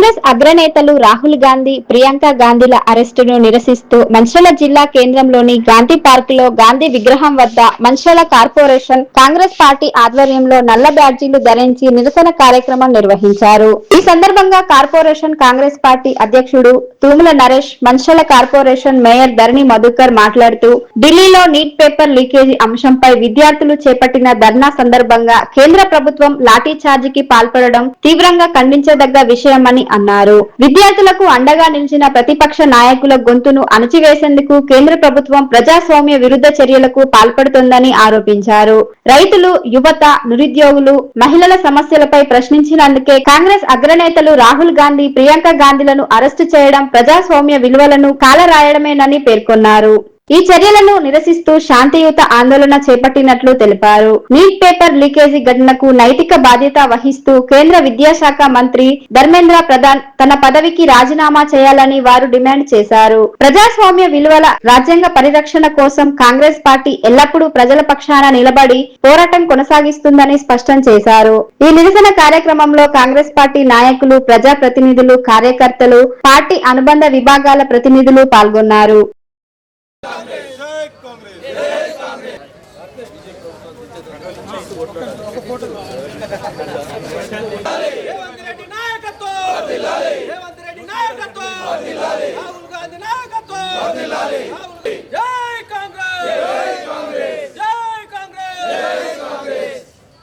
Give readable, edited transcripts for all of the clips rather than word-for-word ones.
కాంగ్రెస్ అగ్రనేతలు రాహుల్ గాంధీ, ప్రియాంక గాంధీల అరెస్టును నిరసిస్తూ మంచిర్యాల జిల్లా కేంద్రంలోని గాంధీ పార్క్ లో గాంధీ విగ్రహం వద్ద మంచిర్యాల కార్పొరేషన్ కాంగ్రెస్ పార్టీ ఆధ్వర్యంలో నల్ల బ్యాడ్జీలు ధరించి నిరసన కార్యక్రమం నిర్వహించారు. ఈ సందర్భంగా కార్పొరేషన్ కాంగ్రెస్ పార్టీ అధ్యక్షుడు తూముల నరేష్, మంచిర్యాల కార్పొరేషన్ మేయర్ ధరణి మధుకర్ మాట్లాడుతూ ఢిల్లీలో నీట్ పేపర్ లీకేజీ అంశంపై విద్యార్థులు చేపట్టిన ధర్నా సందర్భంగా కేంద్ర ప్రభుత్వం లాఠీ చార్జికి పాల్పడడం తీవ్రంగా ఖండించదగ్గ విషయమని అన్నారు. విద్యార్థులకు అండగా నిలిచిన ప్రతిపక్ష నాయకుల గొంతును అణచివేసేందుకు కేంద్ర ప్రభుత్వం ప్రజాస్వామ్య విరుద్ధ చర్యలకు పాల్పడుతోందని ఆరోపించారు. రైతులు, యువత, నిరుద్యోగులు, మహిళల సమస్యలపై ప్రశ్నించినందుకే కాంగ్రెస్ అగ్రనేతలు రాహుల్ గాంధీ, ప్రియాంక గాంధీలను అరెస్టు చేయడం ప్రజాస్వామ్య విలువలను కాలరాయడమేనని పేర్కొన్నారు. ఈ చర్యలను నిరసిస్తూ శాంతియుత ఆందోళన చేపట్టినట్లు తెలిపారు. నీట్ పేపర్ లీకేజీ ఘటనకు నైతిక బాధ్యత వహిస్తూ కేంద్ర విద్యాశాఖ మంత్రి ధర్మేంద్ర ప్రధాన్ తన పదవికి రాజీనామా చేయాలని వారు డిమాండ్ చేశారు. ప్రజాస్వామ్య విలువల రాజ్యాంగ పరిరక్షణ కోసం కాంగ్రెస్ పార్టీ ఎల్లప్పుడూ ప్రజల పక్షాన నిలబడి పోరాటం కొనసాగిస్తుందని స్పష్టం చేశారు. ఈ నిరసన కార్యక్రమంలో కాంగ్రెస్ పార్టీ నాయకులు, ప్రజాప్రతినిధులు, కార్యకర్తలు, పార్టీ అనుబంధ విభాగాల ప్రతినిధులు పాల్గొన్నారు.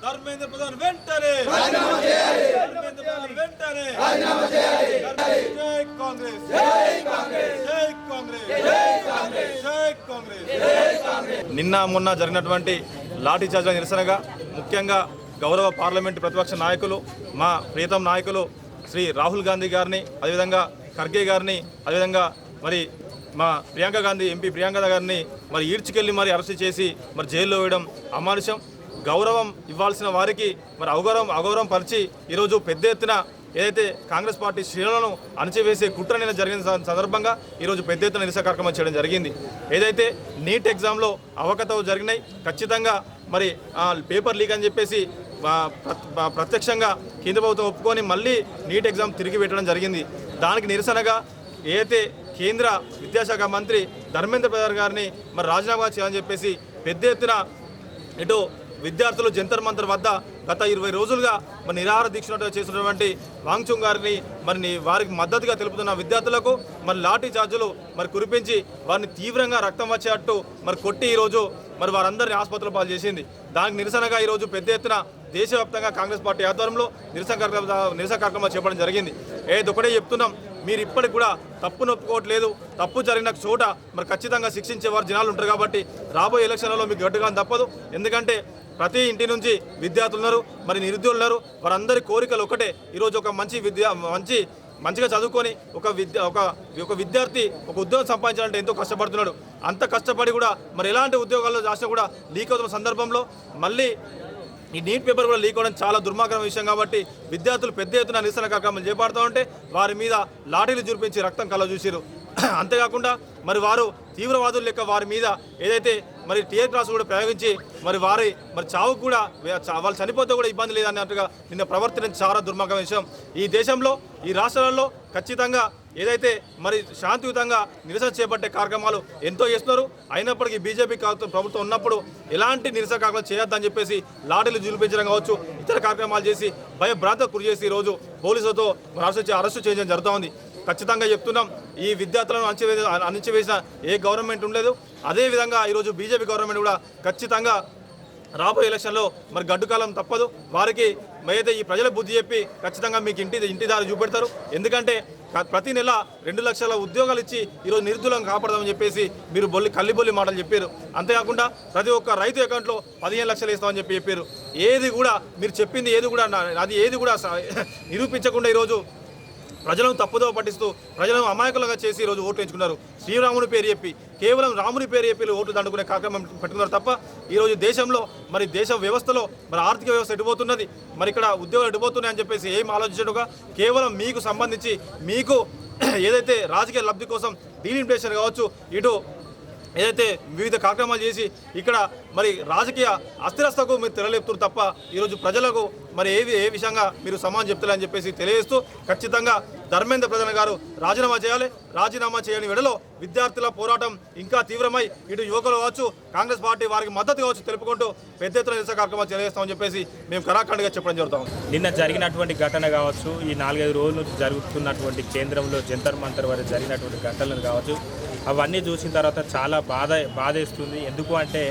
ధర్మేంద్ర ప్రధాన్ వెంటనే రాజీనామా చేయాలి. ధర్మేంద్ర ప్రధాన్ వెంటనే రాజీనామా చేయాలి. జై కాంగ్రెస్, జై కాంగ్రెస్, జై కాంగ్రెస్, జై కాంగ్రెస్, జై కాంగ్రెస్, జై కాంగ్రెస్. నిన్న మొన్న జరిగినటువంటి లాఠీ చార్జ్ నిరసనగా ముఖ్యంగా గౌరవ పార్లమెంటు ప్రతిపక్ష నాయకులు, మా ప్రియతమ నాయకులు శ్రీ రాహుల్ గాంధీ గారిని, అదేవిధంగా ఖర్గే గారిని, అదేవిధంగా మరి మా ప్రియాంక గాంధీ, ఎంపీ ప్రియాంక గారిని మరి ఈడ్చుకెళ్ళి మరి అరెస్ట్ చేసి మరి జైల్లో వేయడం అమానుషం. గౌరవం ఇవ్వాల్సిన వారికి మరి అగౌరవం పరిచి ఈరోజు పెద్ద ఎత్తున ఏదైతే కాంగ్రెస్ పార్టీ శ్రేణులను అణచివేసే కుట్ర నిన్న జరిగిన సందర్భంగా ఈరోజు పెద్ద ఎత్తున నిరసన కార్యక్రమం చేయడం జరిగింది. ఏదైతే నీట్ ఎగ్జామ్లో అవకతవకలు జరిగినాయి, ఖచ్చితంగా మరి పేపర్ లీక్ అని చెప్పేసి ప్రత్యక్షంగా కేంద్ర ప్రభుత్వం ఒప్పుకొని మళ్ళీ నీట్ ఎగ్జామ్ తిరిగి పెట్టడం జరిగింది. దానికి నిరసనగా ఏదైతే కేంద్ర విద్యాశాఖ మంత్రి ధర్మేంద్ర ప్రధాన్ గారిని మరి రాజీనామా చేయాలని చెప్పేసి పెద్ద ఎత్తున ఇటు విద్యార్థులు జంతర్ మంతర్ వద్ద గత 20 రోజులుగా మరి నిరాహార దీక్ష చేస్తున్నటువంటి వాంగ్చుంగ్ గారిని మరి వారికి మద్దతుగా తెలుపుతున్న విద్యార్థులకు మరి లాఠీ చార్జులు మరి కురిపించి వారిని తీవ్రంగా రక్తం వచ్చేటట్టు మరి కొట్టి ఈరోజు మరి వారందరినీ ఆసుపత్రుల పాలు చేసింది. దానికి నిరసనగా ఈరోజు పెద్ద ఎత్తున దేశవ్యాప్తంగా కాంగ్రెస్ పార్టీ ఆధ్వర్యంలో నిరసన కార్యక్రమం చేపట్టడం జరిగింది. ఒకటే చెప్తున్నాం, మీరు ఇప్పటికి కూడా తప్పును ఒప్పుకోవట్లేదు. తప్పు జరిగిన చోట మరి ఖచ్చితంగా శిక్షించేవారు జనాలు ఉంటారు కాబట్టి రాబోయే ఎలక్షన్లలో మీకు గట్టుగా తప్పదు. ఎందుకంటే ప్రతి ఇంటి నుంచి విద్యార్థులు ఉన్నారు, మరి నిరుద్యోగులు ఉన్నారు. వారందరి కోరికలు ఒకటే, ఈరోజు ఒక మంచిగా చదువుకొని ఒక విద్యార్థి ఒక ఉద్యోగం సంపాదించాలంటే ఎంతో కష్టపడుతున్నాడు. అంత కష్టపడి కూడా మరి ఎలాంటి ఉద్యోగాల్లో రాసినా కూడా లీక్ అవుతున్న సందర్భంలో మళ్ళీ ఈ నీట్ పేపర్ కూడా లీక్ అవ్వడం చాలా దుర్మార్గమైన విషయం కాబట్టి విద్యార్థులు పెద్ద ఎత్తున నిరసన కార్యక్రమాలు చేపడుతూ ఉంటే వారి మీద లాఠీలు చూపించి రక్తం కళ్ళ చూసిరు. అంతేకాకుండా మరి వారు తీవ్రవాదులు లెక్క వారి మీద ఏదైతే మరి టీఆర్ క్లాస్ కూడా ప్రయోగించి మరి చావు కూడా వాళ్ళు చనిపోతే కూడా ఇబ్బంది లేదన్నట్టుగా నిన్న ప్రవర్తించిన చాలా దుర్మార్గమైన విషయం. ఈ దేశంలో, ఈ రాష్ట్రాలలో ఖచ్చితంగా ఏదైతే మరి శాంతియుతంగా నిరసన చేపట్టే కార్యక్రమాలు ఎంతో చేస్తున్నారు. అయినప్పటికీ బీజేపీ ప్రభుత్వం ఉన్నప్పుడు ఎలాంటి నిరసన కార్యక్రమాలు చేయొద్దని చెప్పేసి లాఠీలు జులిపించడం కావచ్చు, ఇతర కార్యక్రమాలు చేసి భయభ్రాంతకు గురి చేసి ఈరోజు పోలీసులతో అరెస్టు చేయడం జరుగుతోంది. ఖచ్చితంగా చెప్తున్నాం, ఈ విద్యార్థులను అణచివేసిన ఏ గవర్నమెంట్ ఉండలేదు. అదేవిధంగా ఈరోజు బీజేపీ గవర్నమెంట్ కూడా ఖచ్చితంగా రాబోయే ఎలక్షన్లో మరి గడ్డుకాలం తప్పదు. వారికి అయితే ఈ ప్రజల బుద్ధి చెప్పి ఖచ్చితంగా మీకు ఇంటి దారి చూపెడతారు. ఎందుకంటే ప్రతి నెల 2 లక్షల ఉద్యోగాలు ఇచ్చి ఈరోజు నిరుద్యోగులను కాపాడదామని చెప్పేసి మీరు కల్లిబొల్లి మాటలు చెప్పారు. అంతేకాకుండా ప్రతి ఒక్క రైతు అకౌంట్లో 15 లక్షలు ఇస్తామని చెప్పారు. ఏది కూడా మీరు చెప్పింది ఏది కూడా అది ఏది కూడా నిరూపించకుండా ఈరోజు ప్రజలను తప్పుదోవ పట్టిస్తూ ప్రజలను అమాయకులుగా చేసి ఈరోజు ఓట్లు ఎంచుకున్నారు. శ్రీరాముని పేరు చెప్పి, కేవలం రాముని పేరు చెప్పి ఓట్లు దండుకునే కార్యక్రమం పెట్టుకున్నారు తప్ప ఈరోజు దేశంలో మరి దేశ వ్యవస్థలో మరి ఆర్థిక వ్యవస్థ ఎటుపోతున్నది, మరి ఇక్కడ ఉద్యోగాలు ఎటుపోతున్నాయని చెప్పేసి ఏం ఆలోచించడుగా కేవలం మీకు సంబంధించి మీకు ఏదైతే రాజకీయ లబ్ధి కోసం డీలిమిటేషన్ కావచ్చు, ఇటు ఏదైతే వివిధ కార్యక్రమాలు చేసి ఇక్కడ మరి రాజకీయ అస్థిరస్తకు మీరు తెరలేపుతారు తప్ప ఈరోజు ప్రజలకు మరి ఏ విషయంగా మీరు సమాధానం చెప్తారని చెప్పేసి తెలియజేస్తూ ఖచ్చితంగా ధర్మేంద్ర ప్రధాన్ గారు రాజీనామా చేయాలి. రాజీనామా చేయని వేళలో విద్యార్థుల పోరాటం ఇంకా తీవ్రమై ఇటు యువకులు కావచ్చు కాంగ్రెస్ పార్టీ వారికి మద్దతు కావచ్చు తెలుపుకుంటూ పెద్ద ఎత్తున నిరసన కార్యక్రమాలు తెలియజేస్తామని చెప్పేసి మేము కరాఖండ్గా చెప్పడం జరుగుతాం. నిన్న జరిగినటువంటి ఘటన కావచ్చు, ఈ 4-5 రోజుల నుంచి జరుగుతున్నటువంటి కేంద్రంలో జంతర్ మంతర్ వరకు జరిగినటువంటి ఘటనలు కావచ్చు, అవన్నీ చూసిన తర్వాత చాలా బాధేస్తుంది. ఎందుకు అంటే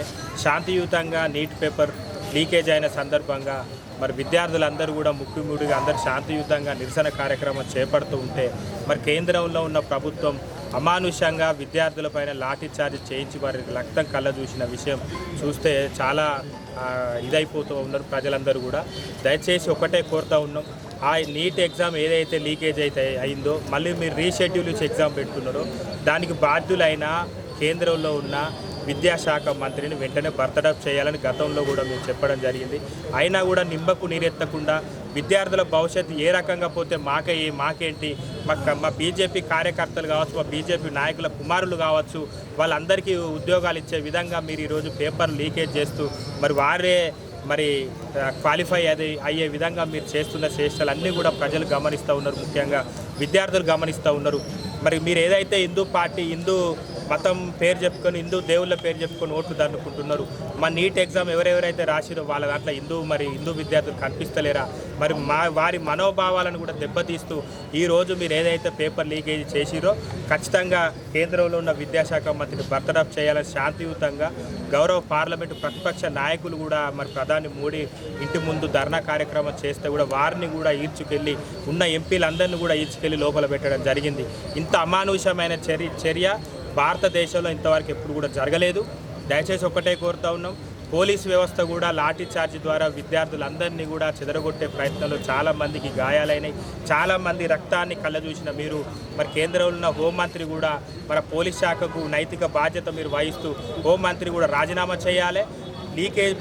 శాంతియుతంగా నీట్ పేపర్ లీకేజ్ అయిన సందర్భంగా మరి విద్యార్థులందరూ కూడా ముక్కుముడిగా అందరూ శాంతియుతంగా నిరసన కార్యక్రమం చేపడుతూ ఉంటే మరి కేంద్రంలో ఉన్న ప్రభుత్వం అమానుషంగా విద్యార్థులపైన లాఠీ చార్జ్ చేయించి వారికి రక్తం కళ్ళ చూసిన విషయం చూస్తే చాలా ఇదైపోతూ ఉన్నారు ప్రజలందరూ కూడా. దయచేసి ఒకటే కోరుతూ ఉన్నాం, ఆ నీట్ ఎగ్జామ్ ఏదైతే లీకేజ్ అయితే అయిందో మళ్ళీ మీరు రీషెడ్యూల్ ఇచ్చి ఎగ్జామ్ పెట్టుకున్నారో దానికి బాధ్యులైన కేంద్రంలో ఉన్న విద్యాశాఖ మంత్రిని వెంటనే బర్తరఫ్ చేయాలని గతంలో కూడా మేము చెప్పడం జరిగింది. అయినా కూడా నిమ్మకు నీరెత్తకుండా విద్యార్థుల భవిష్యత్తు ఏ రకంగా పోతే మాకేంటి, మా బీజేపీ కార్యకర్తలు కావచ్చు, మా బీజేపీ నాయకుల కుమారులు కావచ్చు, వాళ్ళందరికీ ఉద్యోగాలు ఇచ్చే విధంగా మీరు ఈరోజు పేపర్ లీకేజ్ చేస్తూ మరి వారే మరి క్వాలిఫై అయ్యే విధంగా మీరు చేస్తున్న చేష్టలు అన్నీ కూడా ప్రజలు గమనిస్తూ ఉన్నారు, ముఖ్యంగా విద్యార్థులు గమనిస్తూ ఉన్నారు. మరి మీరు ఏదైతే హిందూ పార్టీ, హిందూ మతం పేరు చెప్పుకొని, హిందూ దేవుళ్ళ పేరు చెప్పుకొని ఓట్లు దన్నుకుంటున్నారు, మా నీట్ ఎగ్జామ్ ఎవరెవరైతే రాసిరో వాళ్ళ దాంట్లో హిందూ విద్యార్థులు కనిపిస్తలేరా? మరి వారి మనోభావాలను కూడా దెబ్బతీస్తూ ఈరోజు మీరు ఏదైతే పేపర్ లీకేజ్ చేసిరో ఖచ్చితంగా కేంద్రంలో ఉన్న విద్యాశాఖ మంత్రిని బర్తరఫ్ చేయాలని శాంతియుతంగా గౌరవ పార్లమెంటు ప్రతిపక్ష నాయకులు కూడా మరి ప్రధాని మోడీ ఇంటి ముందు ధర్నా కార్యక్రమం చేస్తే కూడా వారిని కూడా ఈడ్చుకెళ్ళి ఉన్న ఎంపీలందరినీ కూడా ఈడ్చుకెళ్ళి లోపల పెట్టడం జరిగింది. ఇంత అమానుషమైన చర్య భారతదేశంలో ఇంతవరకు ఎప్పుడు కూడా జరగలేదు. దయచేసి ఒకటే కోరుతా ఉన్నాం, పోలీస్ వ్యవస్థ కూడా లాఠీ చార్జ్ ద్వారా విద్యార్థులందరినీ కూడా చెదరగొట్టే ప్రయత్నంలో చాలామందికి గాయాలైనాయి, చాలామంది రక్తాన్ని కళ్ళజూసిన మీరు మరి కేంద్రంలో ఉన్న హోంమంత్రి కూడా మరి పోలీస్ శాఖకు నైతిక బాధ్యత మీరు వహిస్తూ హోంమంత్రి కూడా రాజీనామా చేయాలి.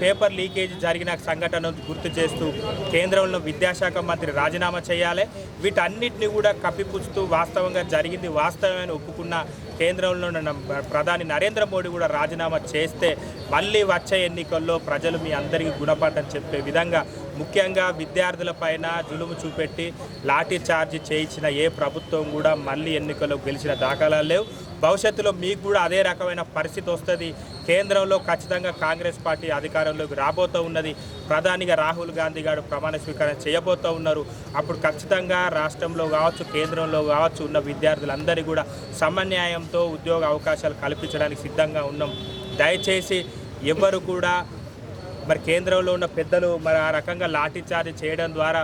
పేపర్ లీకేజ్ జరిగిన సంఘటనను గుర్తు చేస్తూ కేంద్రంలో విద్యాశాఖ మంత్రి రాజీనామా చేయాలి. వీటన్నిటిని కూడా కప్పిపుచ్చుతూ వాస్తవంగా జరిగింది వాస్తవమైన ఒప్పుకున్న కేంద్రంలో ఉన్న ప్రధాని నరేంద్ర మోడీ కూడా రాజీనామా చేస్తే మళ్ళీ వచ్చే ఎన్నికల్లో ప్రజలు మీ అందరికీ గుణపాఠం చెప్పే విధంగా ముఖ్యంగా విద్యార్థులపైన జులుము చూపెట్టి లాఠీ చార్జ్ చేయించిన ఏ ప్రభుత్వం కూడా మళ్ళీ ఎన్నికల్లో గెలిచిన దాఖలాలు లేవు. భవిష్యత్తులో మీకు కూడా అదే రకమైన పరిస్థితి వస్తుంది. కేంద్రంలో ఖచ్చితంగా కాంగ్రెస్ పార్టీ అధికారంలోకి రాబోతూ ఉన్నది. ప్రధానిగా రాహుల్ గాంధీ గారు ప్రమాణ స్వీకారం చేయబోతూ ఉన్నారు. అప్పుడు ఖచ్చితంగా రాష్ట్రంలో కావచ్చు, కేంద్రంలో కావచ్చు ఉన్న విద్యార్థులందరికీ కూడా సమన్యాయంతో ఉద్యోగ అవకాశాలు కల్పించడానికి సిద్ధంగా ఉన్నాం. దయచేసి ఎవరు కూడా మరి కేంద్రంలో ఉన్న పెద్దలు మరి ఆ రకంగా లాఠీ చార్జ్ చేయడం ద్వారా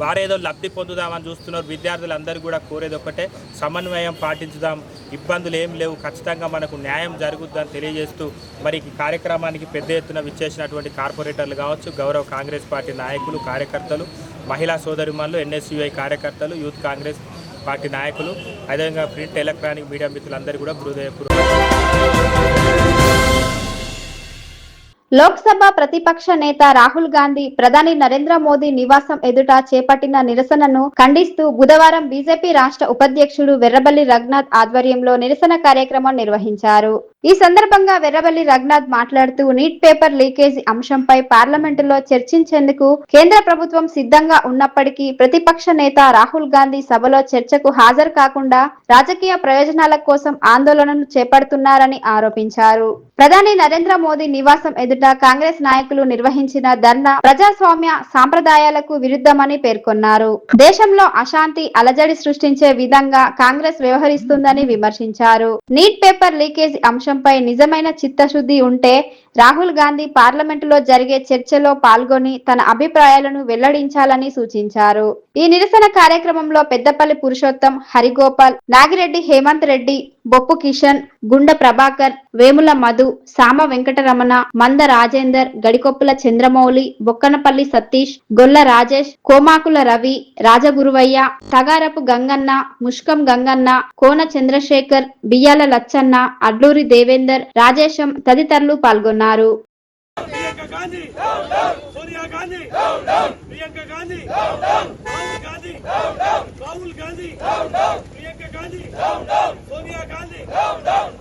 వారేదో లబ్ధి పొందుదామని చూస్తున్నారు. విద్యార్థులందరూ కూడా కోరేది ఒకటే, సమన్వయం పాటించుదాం, ఇబ్బందులు ఏం లేవు, ఖచ్చితంగా మనకు న్యాయం జరుగుద్దని తెలియజేస్తూ మరి ఈ కార్యక్రమానికి పెద్ద ఎత్తున విచ్చేసినటువంటి కార్పొరేటర్లు కావచ్చు, గౌరవ కాంగ్రెస్ పార్టీ నాయకులు, కార్యకర్తలు, మహిళా సోదరిమణులు, ఎన్ఎస్యుఐ కార్యకర్తలు, యూత్ కాంగ్రెస్ పార్టీ నాయకులు, అదేవిధంగా ప్రింట్ ఎలక్ట్రానిక్ మీడియా మిత్రులందరూ కూడా లోక్సభ ప్రతిపక్ష నేత రాహుల్ గాంధీ ప్రధాని నరేంద్ర మోదీ నివాసం ఎదుట చేపట్టిన నిరసనను ఖండిస్తూ బుధవారం బీజేపీ రాష్ట్ర ఉపాధ్యక్షుడు వెర్రబెల్లి రఘునాథ్ ఆధ్వర్యంలో నిరసన కార్యక్రమం నిర్వహించారు. ఈ సందర్భంగా వెర్రబెల్లి రఘునాథ్ మాట్లాడుతూ నీట్ పేపర్ లీకేజీ అంశంపై పార్లమెంటులో చర్చించేందుకు కేంద్ర ప్రభుత్వం సిద్ధంగా ఉన్నప్పటికీ ప్రతిపక్ష నేత రాహుల్ గాంధీ సభలో చర్చకు హాజరు కాకుండా రాజకీయ ప్రయోజనాల కోసం ఆందోళనను చేపడుతున్నారని ఆరోపించారు. ప్రధాని నరేంద్ర మోదీ నివాసం ఎదుట కాంగ్రెస్ నాయకులు నిర్వహించిన ధర్నా ప్రజాస్వామ్య సాంప్రదాయాలకు విరుద్ధమని పేర్కొన్నారు. దేశంలో అశాంతి అలజడి సృష్టించే విధంగా కాంగ్రెస్ వ్యవహరిస్తుందని విమర్శించారు. నీట్ పేపర్ లీకేజ్ అంశంపై నిజమైన చిత్తశుద్ధి ఉంటే రాహుల్ గాంధీ పార్లమెంటులో జరిగే చర్చలో పాల్గొని తన అభిప్రాయాలను వెల్లడించాలని సూచించారు. ఈ నిరసన కార్యక్రమంలో పెద్దపల్లి పురుషోత్తం, హరిగోపాల్, నాగిరెడ్డి హేమంత్ రెడ్డి, బొప్పు కిషన్, గుండ ప్రభాకర్, వేముల మధు, సామ వెంకటరమణ, మంద రాజేందర్, గడికొప్పుల చంద్రమౌళి, బొక్కనపల్లి సతీష్, గొల్ల రాజేష్, కోమాకుల రవి, రాజగురువయ్య, తగారపు గంగన్న, ముష్కం గంగన్న, కోన చంద్రశేఖర్, బియ్యాల లచ్చన్న, అడ్లూరి దేవేందర్, రాజేశం తదితరులు పాల్గొన్నారు. Priyanka Gandhi down down, Sonia Gandhi down down, Priyanka Gandhi down down, Rahul Gandhi down down, Rahul Gandhi down down, Priyanka Gandhi down down, Sonia Gandhi down down.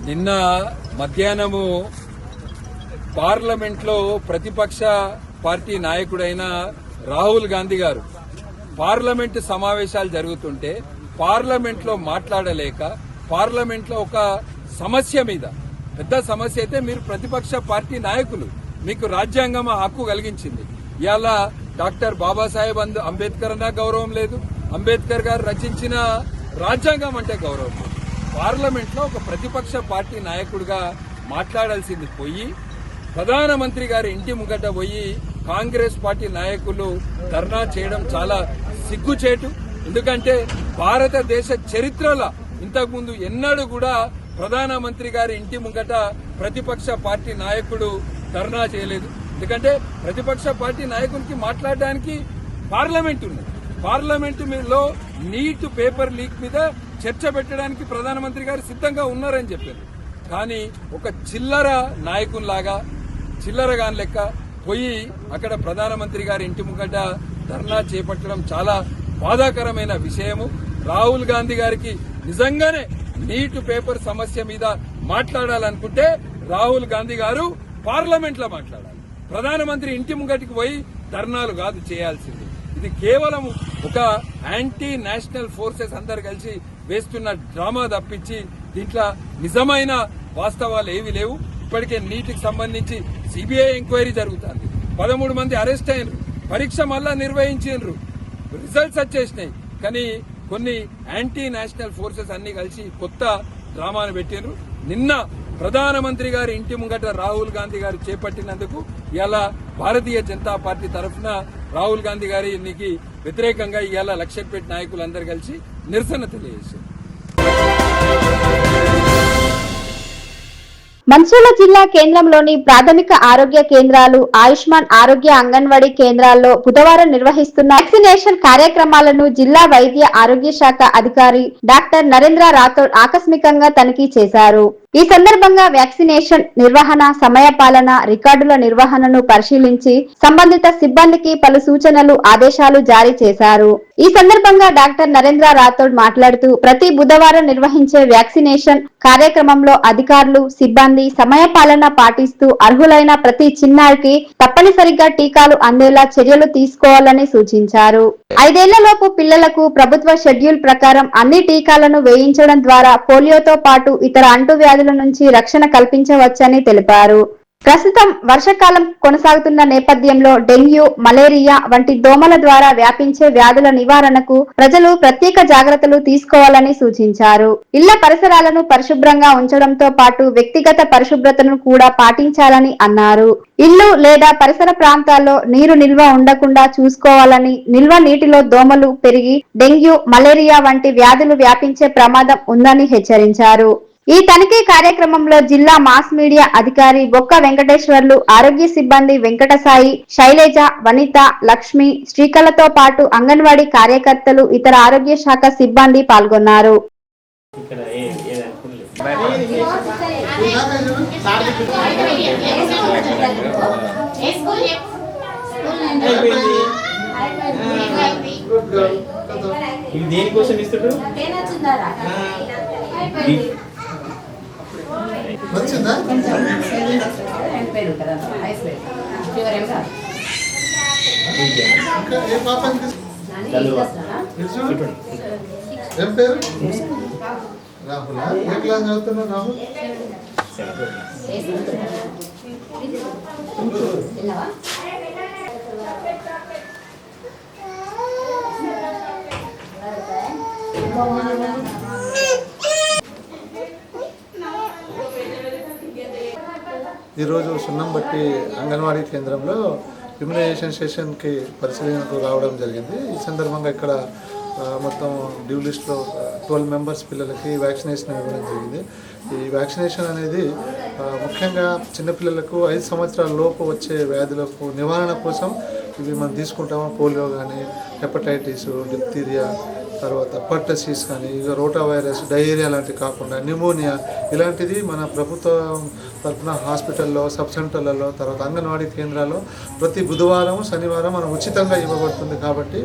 నిన్న మధ్యాహ్నము పార్లమెంట్లో ప్రతిపక్ష పార్టీ నాయకుడైన రాహుల్ గాంధీ గారు పార్లమెంటు సమావేశాలు జరుగుతుంటే పార్లమెంట్లో మాట్లాడలేక పార్లమెంట్లో ఒక సమస్య మీద పెద్ద సమస్య అయితే మీరు ప్రతిపక్ష పార్టీ నాయకులు మీకు రాజ్యాంగం హక్కు కలిగించింది. ఇవాళ డాక్టర్ బాబాసాహెబ్ అంబేద్కర్ అన్న గౌరవం లేదు, అంబేద్కర్ గారు రచించిన రాజ్యాంగం అంటే గౌరవం లేదు. పార్లమెంట్లో ఒక ప్రతిపక్ష పార్టీ నాయకుడిగా మాట్లాడాల్సింది పోయి ప్రధానమంత్రి గారి ఇంటి ముంగట పోయి కాంగ్రెస్ పార్టీ నాయకులు ధర్నా చేయడం చాలా సిగ్గుచేటు. ఎందుకంటే భారతదేశ చరిత్రలో ఇంతకుముందు ఎన్నడూ కూడా ప్రధానమంత్రి గారి ఇంటి ముంగట ప్రతిపక్ష పార్టీ నాయకుడు ధర్నా చేయలేదు. ఎందుకంటే ప్రతిపక్ష పార్టీ నాయకునికి మాట్లాడడానికి పార్లమెంట్ ఉంది. పార్లమెంటులో నీట్ పేపర్ లీక్ మీద చర్చ పెట్టడానికి ప్రధానమంత్రి గారు సిద్ధంగా ఉన్నారని చెప్పారు. కానీ ఒక చిల్లర నాయకుల్లాగా చిల్లరగాని లెక్క పోయి అక్కడ ప్రధానమంత్రి గారి ఇంటి ముంగట ధర్నా చేపట్టడం చాలా బాధాకరమైన విషయము. రాహుల్ గాంధీ గారికి నిజంగానే నీట్ పేపర్ సమస్య మీద మాట్లాడాలనుకుంటే రాహుల్ గాంధీ గారు పార్లమెంట్ లో మాట్లాడాలి. ప్రధానమంత్రి ఇంటి ముంగటికి పోయి ధర్నాలు కాదు చేయాల్సింది. ఇది కేవలం ఒక యాంటీ నేషనల్ ఫోర్సెస్ అందరు కలిసి వేస్తున్న డ్రామా తప్పించి దీంట్లో నిజమైన వాస్తవాలు ఏవి లేవు. ఇప్పటికే నీటికి సంబంధించి సిబిఐ ఎంక్వైరీ జరుగుతుంది. 13 మంది అరెస్ట్ అయినరు, పరీక్ష మళ్ళా నిర్వహించారు, రిజల్ట్స్ వచ్చేసినాయి. కానీ కొన్ని యాంటీ నేషనల్ ఫోర్సెస్ అన్ని కలిసి కొత్త డ్రామాను పెట్టినరు. నిన్న ప్రధానమంత్రి గారి ఇంటి ముంగట రాహుల్ గాంధీ గారు చేపట్టినందుకు ఇలా భారతీయ జనతా పార్టీ తరఫున రాహుల్ గాంధీ గారికి వ్యతిరేకంగా ఇవాళ లక్షపేట నాయకులందరూ కలిసి నిరసన తెలియజేశారు. మంచిర్యాల జిల్లా కేంద్రంలోని ప్రాథమిక ఆరోగ్య కేంద్రాలు, ఆయుష్మాన్ ఆరోగ్య అంగన్వాడీ కేంద్రాల్లో బుధవారం నిర్వహిస్తున్న వ్యాక్సినేషన్ కార్యక్రమాలను జిల్లా వైద్య ఆరోగ్య శాఖ అధికారి డాక్టర్ నరేంద్ర రాథోడ్ ఆకస్మికంగా తనిఖీ చేశారు. ఈ సందర్భంగా వ్యాక్సినేషన్ నిర్వహణ, సమయపాలన, రికార్డుల నిర్వహణను పరిశీలించి సంబంధిత సిబ్బందికి పలు సూచనలు, ఆదేశాలు జారీ చేశారు. ఈ సందర్భంగా డాక్టర్ నరేంద్ర రాథోడ్ మాట్లాడుతూ ప్రతి బుధవారం నిర్వహించే వ్యాక్సినేషన్ కార్యక్రమంలో అధికారులు, సిబ్బంది సమయపాలన పాటిస్తూ అర్హులైన ప్రతి చిన్నారికి తప్పనిసరిగా టీకాలు అందేలా చర్యలు తీసుకోవాలని సూచించారు. 5 ఏళ్లలోపు పిల్లలకు ప్రభుత్వ షెడ్యూల్ ప్రకారం అన్ని టీకాలను వేయించడం ద్వారా పోలియోతో పాటు ఇతర అంటువ్యాధుల నుంచి రక్షణ కల్పించవచ్చని తెలిపారు. ప్రస్తుతం వర్షాకాలం కొనసాగుతున్న నేపథ్యంలో డెంగ్యూ, మలేరియా వంటి దోమల ద్వారా వ్యాపించే వ్యాధుల నివారణకు ప్రజలు ప్రత్యేక జాగ్రత్తలు తీసుకోవాలని సూచించారు. ఇళ్ల పరిసరాలను పరిశుభ్రంగా ఉంచడంతో పాటు వ్యక్తిగత పరిశుభ్రతను కూడా పాటించాలని అన్నారు. ఇల్లు లేదా పరిసర ప్రాంతాల్లో నీరు నిల్వ ఉండకుండా చూసుకోవాలని, నిల్వ నీటిలో దోమలు పెరిగి డెంగ్యూ, మలేరియా వంటి వ్యాధులు వ్యాపించే ప్రమాదం ఉందని హెచ్చరించారు. ఈ తనిఖీ కార్యక్రమంలో జిల్లా మాస్ మీడియా అధికారి బొక్క వెంకటేశ్వర్లు, ఆరోగ్య సిబ్బంది వెంకటసాయి, శైలజ, వనిత, లక్ష్మి, శ్రీకళతో పాటు అంగన్వాడీ కార్యకర్తలు, ఇతర ఆరోగ్య శాఖ సిబ్బంది పాల్గొన్నారు. దేనికోసం ఇస్తాడు? వచ్చిందా? ఏ పాపని ఏం పేరు? రాహుల్. ఏ క్లాస్ చదువుతున్నావు రాహుల్? ఈరోజు సున్నంబట్టి అంగన్వాడీ కేంద్రంలో ఇమ్యునైజేషన్ సెషన్కి పరిశీలనకు రావడం జరిగింది. ఈ సందర్భంగా ఇక్కడ మొత్తం డ్యూ లిస్ట్లో 12 మెంబర్స్ పిల్లలకి వ్యాక్సినేషన్ ఇవ్వడం జరిగింది. ఈ వ్యాక్సినేషన్ అనేది ముఖ్యంగా చిన్నపిల్లలకు 5 సంవత్సరాల లోపు వచ్చే వ్యాధులకు నివారణ కోసం ఇవి మనం తీసుకుంటాము. పోలియో కానీ, హెపటైటిస్, డిప్తీరియా, తర్వాత పర్టసిస్ కానీ, ఇక రోటా వైరస్, డయేరియా లాంటివి కాకుండా న్యూమోనియా ఇలాంటిది మన ప్రభుత్వం తరఫున హాస్పిటల్లో, సబ్ సెంటర్లలో, తర్వాత అంగన్వాడీ కేంద్రాల్లో ప్రతి బుధవారం, శనివారం మనం ఉచితంగా ఇవ్వబడుతుంది. కాబట్టి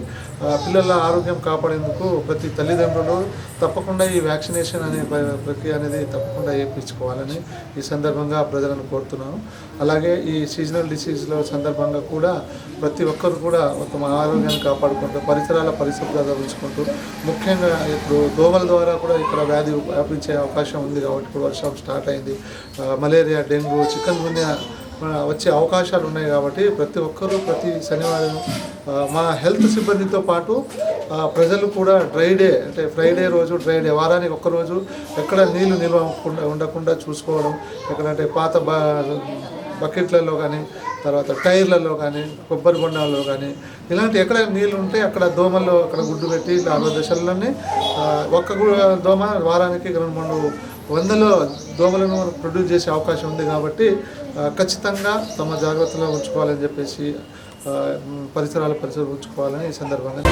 పిల్లల ఆరోగ్యం కాపాడేందుకు ప్రతి తల్లిదండ్రులు తప్పకుండా ఈ వ్యాక్సినేషన్ అనే ప్రక్రియ అనేది తప్పకుండా చేయించుకోవాలని ఈ సందర్భంగా ప్రజలను కోరుతున్నాను. అలాగే ఈ సీజనల్ డిసీజ్ల సందర్భంగా కూడా ప్రతి ఒక్కరు కూడా తమ ఆరోగ్యాన్ని కాపాడుకుంటూ పరిసరాల పరిశుభ్రత ఉంచుకుంటూ, ముఖ్యంగా ఇప్పుడు దోమల ద్వారా కూడా ఇక్కడ వ్యాధి వ్యాపించే అవకాశం ఉంది. కాబట్టి ఇప్పుడు వర్షం స్టార్ట్ అయింది, మలేరియా, డెంగ్యూ, చికెన్ గున్యా వచ్చే అవకాశాలు ఉన్నాయి. కాబట్టి ప్రతి ఒక్కరూ ప్రతి శనివారం మా హెల్త్ సిబ్బందితో పాటు ప్రజలు కూడా డ్రై డే అంటే ఫ్రైడే రోజు డ్రై డే, వారానికి ఒక్కరోజు ఎక్కడ నీళ్లు నిల్వ ఉండకుండా చూసుకోవడం, ఎక్కడంటే పాత బకెట్లలో కానీ, తర్వాత టైర్లలో కానీ, కొబ్బరి బొండాల్లో కానీ, ఇలాంటి ఎక్కడ నీళ్ళు ఉంటే అక్కడ దోమల్లో అక్కడ గుడ్డు పెట్టి ఆ దశలన్నీ ఒక్క దోమ వారానికి 200-300 దోమలను ప్రొడ్యూస్ చేసే అవకాశం ఉంది. కాబట్టి ఖచ్చితంగా తమ జాగ్రత్తలో ఉంచుకోవాలని చెప్పేసి పరిసరాల పరిసరాలు ఉంచుకోవాలని ఈ సందర్భంగా